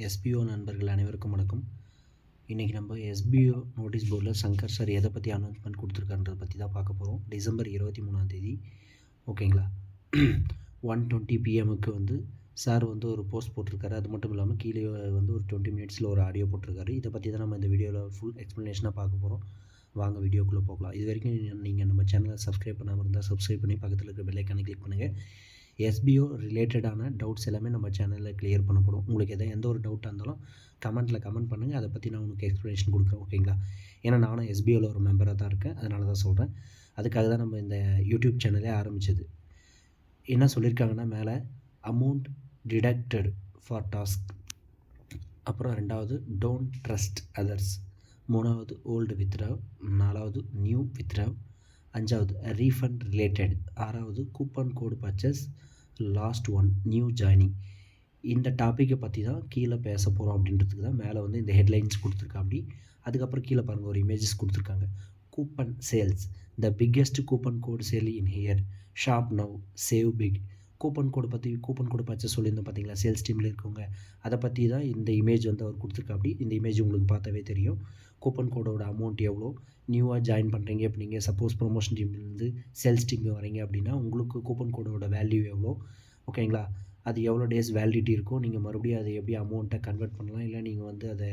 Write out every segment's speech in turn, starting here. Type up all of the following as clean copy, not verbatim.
SPO நண்பர்கள் அனைவருக்கும் வணக்கம். இன்றைக்கி நம்ம எஸ்பிஓ நோட்டீஸ் போர்டில் சங்கர் சார் எதை பற்றி அனௌன்ஸ்மெண்ட் கொடுத்துருக்கான்றதை பற்றி தான் பார்க்க போகிறோம். டிசம்பர் 23 ஓகேங்களா. 1:20 PM வந்து சார் வந்து ஒரு போஸ்ட் போட்டிருக்காரு. அது மட்டும் இல்லாமல் கீழே வந்து ஒரு 20 மினிட்ஸில் ஒரு ஆடியோ போட்டிருக்காரு. இதை பற்றி தான் நம்ம இந்த வீடியோவில் ஃபுல் எக்ஸ்ப்ளனேஷனாக பார்க்க போகிறோம். வாங்க வீடியோக்குள்ளே போகலாம். இது வரைக்கும் நீங்கள் நம்ம சேனலை சப்ஸ்கிரைப் பண்ணாமல் இருந்தால் சப்ஸ்கிரைப் பண்ணி பக்கத்தில் இருக்கிற பெல் ஐக்கானை கிளிக் பண்ணுங்கள். எஸ்பிஓ ரிலேட்டடான டவுட்ஸ் எல்லாமே நம்ம சேனலில் கிளியர் பண்ணப்படும். உங்களுக்கு எந்த ஒரு டவுட்டாக இருந்தாலும் கமெண்ட் பண்ணுங்கள். அதை பற்றி நான் உங்களுக்கு எக்ஸ்ப்ளனேஷன் கொடுக்குறேன். ஓகேங்களா. ஏன்னா நானும் எஸ்பிஓவில் ஒரு மெம்பராக தான் இருக்கேன். அதனால தான் சொல்கிறேன். அதுக்காக தான் நம்ம இந்த யூடியூப் சேனலே ஆரம்பித்தது. என்ன சொல்லியிருக்காங்கன்னா, மேலே அமௌண்ட் டிடக்டட் ஃபார் டாஸ்க், அப்புறம் 2வது டோன்ட் ட்ரஸ்ட் அதர்ஸ், 3வது ஓல்டு வித்ட்ராவ், 4வது நியூ வித்ட்ராவ், 5வது ரீஃபண்ட் ரிலேட்டட், 6வது coupon code purchase, last one new joining. இந்த டாப்பிக்கை பற்றி தான் கீழே பேச போகிறோம் அப்படின்றதுக்கு தான் மேலே வந்து இந்த ஹெட்லைன்ஸ் கொடுத்துருக்கா. அப்படி அதுக்கப்புறம் கீழே பாருங்கள், ஒரு இமேஜஸ் கொடுத்துருக்காங்க. Coupon sales, the biggest coupon code sale in here, shop now, save big. Coupon code purchase சொல்லியிருந்தோம் பார்த்தீங்களா, சேல்ஸ் டீமில் இருக்கவங்க. அதை பற்றி தான் இந்த இமேஜ் வந்து அவர் கொடுத்துருக்கா. அப்படி இந்த இமேஜ் உங்களுக்கு பார்த்தாவே தெரியும். கூப்பன் கோடோட அமௌண்ட் எவ்வளோ, நியூவாக ஜாயின் பண்ணுறீங்க இப்போ நீங்கள் சப்போஸ் ப்ரொமோஷன் டீம்லேருந்து சேல்ஸ் டீம் வரீங்க அப்படின்னா உங்களுக்கு கூப்பன் கோடோட வேல்யூ எவ்வளோ, ஓகேங்களா. அது எவ்வளோ டேஸ் வேலிடிட்டி இருக்கும், நீங்கள் மறுபடியும் அதை எப்படி அமௌண்ட்டை கன்வெர்ட் பண்ணலாம், இல்லை நீங்கள் வந்து அதை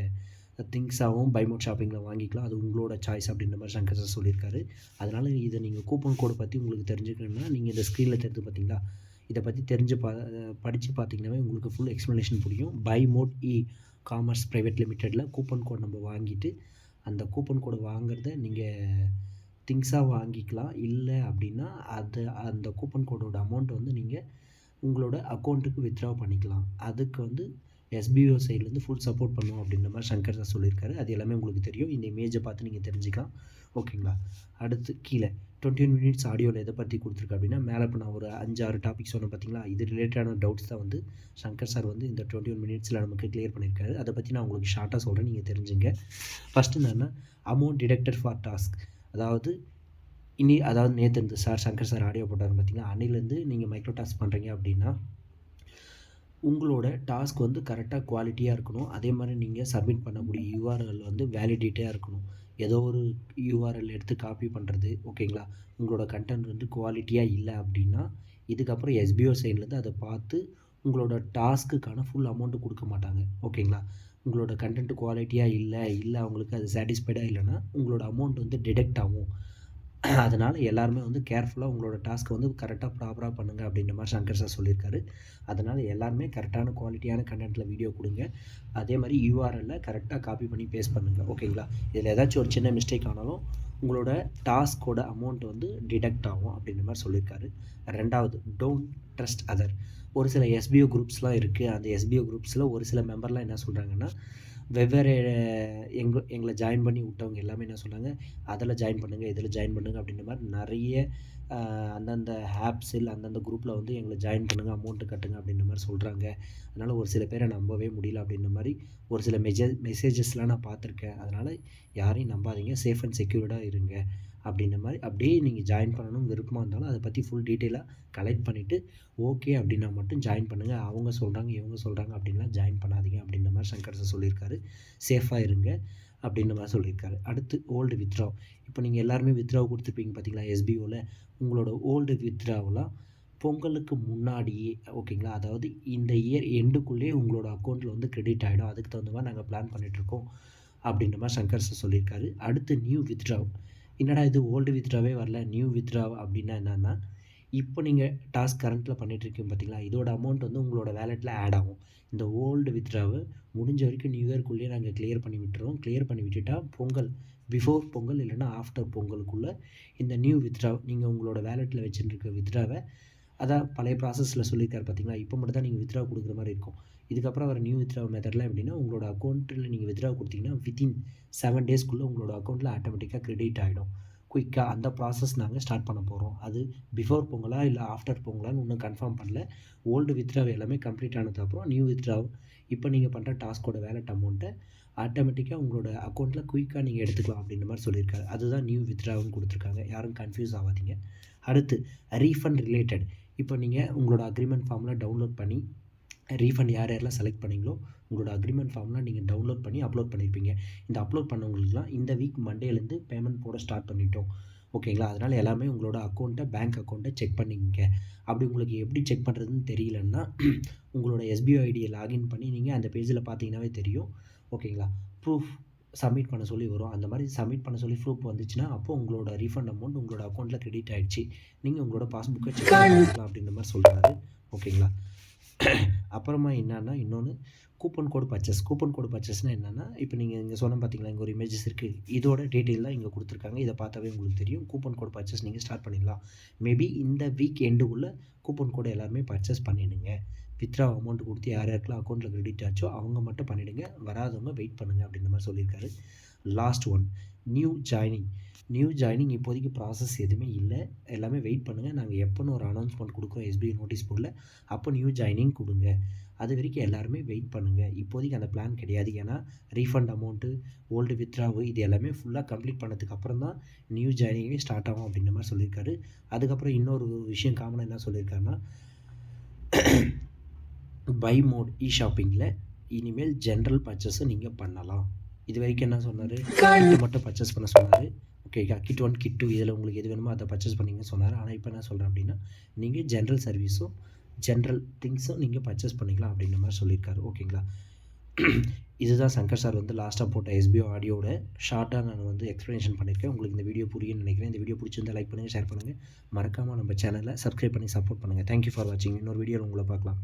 திங்ஸாகவும் பைமோட் ஷாப்பிங்கில் வாங்கிக்கலாம். அது உங்களோட சாய்ஸ் அப்படின்ற மாதிரி சங்கர் சார் சொல்லியிருக்காரு. அதனால் இதை நீங்கள் கூப்பன் கோடை பற்றி உங்களுக்கு தெரிஞ்சுக்கணுன்னா நீங்கள் இந்த ஸ்க்ரீனில் தெரிஞ்சு பார்த்தீங்களா, இதை பற்றி படித்து பார்த்தீங்கன்னாவே உங்களுக்கு ஃபுல் எக்ஸ்ப்ளனேஷன் புரியும். பைமோட் காமர்ஸ் ப்ரைவேட் லிமிட்டெடில் கூப்பன் கோட் நம்ம வாங்கிட்டு அந்த கூப்பன் கோடு வாங்குறத நீங்கள் திங்ஸாக வாங்கிக்கலாம். இல்லை அப்படின்னா அந்த கூப்பன் கோடோட அமௌண்ட் வந்து நீங்கள் உங்களோட அக்கௌண்ட்டுக்கு வித்ட்ரா பண்ணிக்கலாம். அதுக்கு வந்து எஸ்பிஓ சைட்லேருந்து ஃபுல் சப்போர்ட் பண்ணுவோம் அப்படின்ற மாதிரி சங்கர் சார் சொல்லியிருக்காரு. அது எல்லாமே உங்களுக்கு தெரியும். இந்த இமேஜை பார்த்து நீங்கள் தெரிஞ்சுக்கலாம். ஓகேங்களா. அடுத்து கீழே 21 மினிட்ஸ் ஆடியோவில் எதை பற்றி கொடுத்துருக்கு அப்படின்னா, மேலே இப்போ நான் ஒரு 5-6 டாபிக் சொன்னேன் பார்த்தீங்களா, இது ரிலேட்டடான டவுட்ஸ் தான் வந்து சங்கர் சார் வந்து இந்த 21 மினிட்ஸில் நமக்கு கிளியர் பண்ணியிருக்காரு. அதை பற்றி நான் உங்களுக்கு ஷார்ட்டாக சொல்கிறேன், நீங்கள் தெரிஞ்சுங்க. ஃபஸ்ட்டு என்னென்னா, அமௌண்ட் டிடக்டட் ஃபார் டாஸ்க். அதாவது நேற்று இருந்து சங்கர் சார் ஆடியோ போட்டார் பார்த்தீங்கன்னா, அன்னிலேருந்து நீங்கள் மைக்ரோ டாஸ்க் பண்ணுறீங்க அப்படின்னா உங்களோட டாஸ்க் வந்து கரெக்டாக குவாலிட்டியாக இருக்கணும். அதே மாதிரி நீங்கள் சப்மிட் பண்ணக்கூடிய யூஆர்எல் வந்து வேலிடேட்டாக இருக்கணும். ஏதோ ஒரு யூஆர்எல் எடுத்து காப்பி பண்ணுறது, ஓகேங்களா. உங்களோட கண்டென்ட் வந்து குவாலிட்டியாக இல்லை அப்படின்னா இதுக்கப்புறம் எஸ்பிஓ சைட்லேருந்து அதை பார்த்து உங்களோட டாஸ்க்குக்கான ஃபுல் அமௌண்ட்டு கொடுக்க மாட்டாங்க, ஓகேங்களா. உங்களோட கண்டென்ட் குவாலிட்டியாக இல்லை அவங்களுக்கு அது சாட்டிஸ்ஃபைடாக இல்லைன்னா உங்களோட அமௌண்ட் வந்து டிடெக்ட் ஆகும். அதனால் எல்லாருமே வந்து கேர்ஃபுல்லாக உங்களோட டாஸ்க்கை வந்து கரெக்டாக ப்ராப்பராக பண்ணுங்கள் அப்படின்ற மாதிரி சங்கர் சார் சொல்லியிருக்காரு. அதனால் எல்லாருமே கரெக்டான குவாலிட்டியான கண்டென்ட்டில் வீடியோ கொடுங்க. அதே மாதிரி யூஆர்எல்லில் கரெக்டாக காப்பி பண்ணி பேஸ்ட் பண்ணுங்கள், ஓகேங்களா. இதில் ஏதாச்சும் ஒரு சின்ன மிஸ்டேக் ஆனாலும் உங்களோட டாஸ்க்கோட அமௌண்ட் வந்து டிடெக்ட் ஆகும் அப்படின்ற மாதிரி சொல்லியிருக்காரு. 2வது டோன்ட் ட்ரஸ்ட் அதர். ஒரு சில எஸ்பிஓ குரூப்ஸ்லாம் இருக்குது. அந்த எஸ்பிஓ குரூப்ஸில் ஒரு சில மெம்பர்லாம் என்ன சொல்கிறாங்கன்னா, வெவ்வேறு எங்களை ஜாயின் பண்ணி விட்டவங்க எல்லாமே என்ன சொன்னாங்க, அதில் ஜாயின் பண்ணுங்கள், இதில் ஜாயின் பண்ணுங்கள் அப்படின்ற மாதிரி நிறைய அந்தந்த ஆப்ஸில் அந்தந்த குரூப்பில் வந்து எங்களை ஜாயின் பண்ணுங்கள், அமௌண்ட்டு கட்டுங்க அப்படின்ற மாதிரி சொல்கிறாங்க. அதனால் ஒரு சில பேரை நம்பவே முடியல அப்படின்ற மாதிரி ஒரு சில மெசேஜஸ்லாம் நான் பார்த்துருக்கேன். அதனால் யாரையும் நம்பாதீங்க, சேஃப் அண்ட் செக்யூர்டாக இருங்க அப்படின்ற மாதிரி. அப்படியே நீங்கள் ஜாயின் பண்ணணும் விருப்பமாக இருந்தாலும் அதை பற்றி ஃபுல் டீட்டெயிலாக கலெக்ட் பண்ணிவிட்டு ஓகே அப்படின்னா மட்டும் ஜாயின் பண்ணுங்கள். அவங்க சொல்கிறாங்க இவங்க சொல்கிறாங்க அப்படின்லாம் ஜாயின் பண்ணாதீங்க அப்படின்ற மாதிரி சங்கர் சார் சொல்லியிருக்காரு. சேஃபாக இருங்க அப்படின்ற மாதிரி சொல்லியிருக்காரு. அடுத்து ஓல்டு வித்ட்ராவ். இப்போ நீங்கள் எல்லாருமே வித்ட்ராவ் கொடுத்துருப்பீங்க பார்த்தீங்களா எஸ்பிஓவில். உங்களோட ஓல்டு வித்ட்ராவெலாம் பொங்கலுக்கு முன்னாடியே, ஓகேங்களா, அதாவது இந்த இயர் எண்டுக்குள்ளேயே உங்களோட அக்கௌண்ட்டில் வந்து கிரெடிட் ஆகிடும். அதுக்கு தகுந்த மாதிரி நாங்கள் பிளான் பண்ணிகிட்ருக்கோம் அப்படின்ற மாதிரி சங்கர் சார் சொல்லியிருக்காரு. அடுத்து நியூ வித்ட்ராவ். என்னடா இது ஓல்டு வித்ட்ராவே வரல, நியூ வித்ட்ராவ் அப்படின்னா என்னென்னா, இப்போ நீங்கள் டாஸ்க் கரண்ட்டில் பண்ணிகிட்ருக்கீங்க பார்த்தீங்களா, இதோட அமௌண்ட் வந்து உங்களோட வேலெட்டில் ஆட் ஆகும். இந்த ஓல்டு வித்ட்ராவை முடிஞ்ச வரைக்கும் நியூ இயர்க்குள்ளேயே நாங்கள் கிளியர் பண்ணி விட்டுறோம். கிளியர் பண்ணி விட்டுட்டா பொங்கல், பிஃபோர் பொங்கல் இல்லைனா ஆஃப்டர் பொங்கலுக்குள்ளே இந்த நியூ வித்ட்ராவ் நீங்கள் உங்களோட வேலெட்டில் வச்சுருக்க வித்ட்ராவை, அதான் பழைய ப்ராசஸில் சொல்லியிருக்காரு பார்த்தீங்களா, இப்போ மட்டும் தான் நீங்கள் வித்ட்ரா கொடுக்குற மாதிரி இருக்கும். இதுக்கப்புறம் வர நியூ வித்ட்ரா மெத்தட்லாம் எப்படின்னா, உங்களோட அக்கௌண்ட்டில் நீங்கள் வித்ட்ரா கொடுத்தீங்கன்னா வித்தின் 7 டேஸ்க்குள்ளே உங்களோட அக்கௌண்ட்டில் ஆட்டோமேட்டிக்காக கிரெடிட் ஆகிடும். குயிக்காக அந்த ப்ராசஸ் நாங்கள் ஸ்டார்ட் பண்ண போகிறோம். அது பிஃபோர் பொங்கலா இல்லை ஆஃப்டர் பொங்கலான்னு இன்னும் கன்ஃபார்ம் பண்ணல. ஓல்டு வித்ட்ராவ் எல்லாமே கம்ப்ளீட் ஆனதுக்கப்புறம் நியூ வித்ட்ராவ் இப்போ நீங்கள் பண்ணுற டாஸ்க்கோட வேலெட் அமௌண்ட்டை ஆட்டோமேட்டிக்காக உங்களோட அக்கௌண்ட்டில் குயிக்காக நீங்கள் எடுத்துக்கலாம் அப்படின்ற மாதிரி சொல்லியிருக்காரு. அதுதான் நியூ வித்ட்ராவ்னு கொடுத்துருக்காங்க. யாரும் கன்ஃபியூஸ் ஆகாதீங்க. அடுத்து ரீஃபண்ட் ரிலேட்டட். இப்போ நீங்கள் உங்களோட அக்ரிமெண்ட் ஃபார்மில் டவுன்லோட் பண்ணி ரீஃபண்ட் யார் யாரெல்லாம் செலக்ட் பண்ணீங்களோ உங்களோட அக்ரிமெண்ட் ஃபார்ம்லாம் நீங்கள் டவுன்லோட் பண்ணி அப்லோட் பண்ணியிருப்பீங்க. இந்த அப்லோட் பண்ணவங்களுக்குலாம் இந்த வீக் மண்டேலேருந்து பேமெண்ட் போட ஸ்டார்ட் பண்ணிட்டோம். ஓகேங்களா? அதனால் எல்லாமே உங்களோட பேங்க் அக்கௌண்ட்டை செக் பண்ணிக்கங்க. அப்படி உங்களுக்கு எப்படி செக் பண்ணுறதுன்னு தெரியலன்னா உங்களோட எஸ்பிஐ ஐடியை லாகின் பண்ணி நீங்கள் அந்த பேஜில் பார்த்தீங்கன்னாவே தெரியும். ஓகேங்களா? ப்ரூஃப் சப்மிட் பண்ண சொல்லி வரும். அந்த மாதிரி சப்மிட் பண்ண சொல்லி ப்ரூஃப் வந்துச்சுன்னா அப்போ உங்களோட ரீஃபண்ட் அமௌண்ட் உங்களோட அக்கௌண்ட்டில் கிரெடிட் ஆகிடுச்சு. நீங்கள் உங்களோட பாஸ்புக்கை செக் பண்ணிக்கலாம் அப்படின்ற மாதிரி சொல்கிறாரு. ஓகேங்களா? அப்புறமா என்னன்னா இன்னொன்று கூப்பன் கோடு பர்ச்சேஸ்னால் என்னென்னா, இப்போ நீங்கள் இங்கே சொன்ன பார்த்தீங்களா, இங்கே ஒரு இமேஜஸ் இருக்குது. இதோட டீட்டெயில் தான் இங்கே கொடுத்துருக்காங்க. இதை பார்த்தாவே உங்களுக்கு தெரியும். கூப்பன் கோடு பர்ச்சேஸ் நீங்கள் ஸ்டார்ட் பண்ணிடலாம். மேபி இந்த வீக் எண்டுக்குள்ளே கூப்பன் கோடு எல்லாருமே பர்ச்சேஸ் பண்ணிவிடுங்க. வித்ரா அமௌண்ட் கொடுத்து யார் யாருக்கெல்லாம் அக்கௌண்ட்டில் கிரெடிட் ஆச்சோ அவங்க மட்டும் பண்ணிவிடுங்க. வராதவங்க வெயிட் பண்ணுங்கள் அப்படின்ற மாதிரி சொல்லியிருக்காரு. லாஸ்ட் ஒன், நியூ ஜாயினிங் இப்போதைக்கு ப்ராசஸ் எதுவுமே இல்லை. எல்லாமே வெயிட் பண்ணுங்கள். நாங்கள் எப்போன்னு ஒரு அனௌன்ஸ்மெண்ட் கொடுக்குறோம் எஸ்பிஐ நோட்டீஸ் போர்டில், அப்போ நியூ ஜாயினிங் கொடுங்க. அது வரைக்கும் எல்லாருமே வெயிட் பண்ணுங்கள். இப்போதைக்கு அந்த பிளான் கிடையாது. ஏன்னா ரீஃபண்ட் அமௌண்ட்டு, ஓல்டு வித்ராவு இது எல்லாமே ஃபுல்லாக கம்ப்ளீட் பண்ணதுக்கு அப்புறம் தான் நியூ ஜாயினிங்கே ஸ்டார்ட் ஆகும் அப்படின்ற மாதிரி சொல்லியிருக்காரு. அதுக்கப்புறம் இன்னொரு விஷயம் காமனாக என்ன சொல்லியிருக்காருன்னா, பை மோட் ஷாப்பிங்கில் இனிமேல் ஜென்ரல் பர்ச்சேஸும் நீங்கள் பண்ணலாம். இது வரைக்கும் என்ன சொன்னார், கிட்டு மட்டும் பர்ச்சேஸ் பண்ண சொன்னார். ஓகே, கிட் 1 கிட் 2 இதில் உங்களுக்கு எது வேணுமோ அதை பர்ச்சேஸ் பண்ணிங்கன்னு சொன்னார். ஆனால் இப்போ என்ன சொல்கிறேன் அப்படின்னா, நீங்கள் ஜென்ரல் சர்வீஸும் ஜென்ரல் திங்ஸும் நீங்கள் பர்ச்சேஸ் பண்ணிக்கலாம் அப்படின்ற மாதிரி சொல்லியிருக்காரு. ஓகேங்களா? இதுதான் சங்கர் சார் வந்து லாஸ்ட்டாக போட்ட எஸ்பிஓ ஆடியோட ஷார்ட்டாக நான் வந்து எக்ஸ்ப்ளனேஷன் பண்ணியிருக்கேன். உங்களுக்கு இந்த வீடியோ புரியும்னு நினைக்கிறேன். இந்த வீடியோ பிடிச்சிருந்தால் லைக் பண்ணுங்கள், ஷேர் பண்ணுங்கள். மறக்காமல் நம்ம சேனலை சப்ஸ்கிரைப் பண்ணி சப்போர்ட் பண்ணுங்கள். தேங்க்யூ ஃபார் வாட்சிங். இன்னொரு வீடியோவில் உங்களை பார்க்கலாம்.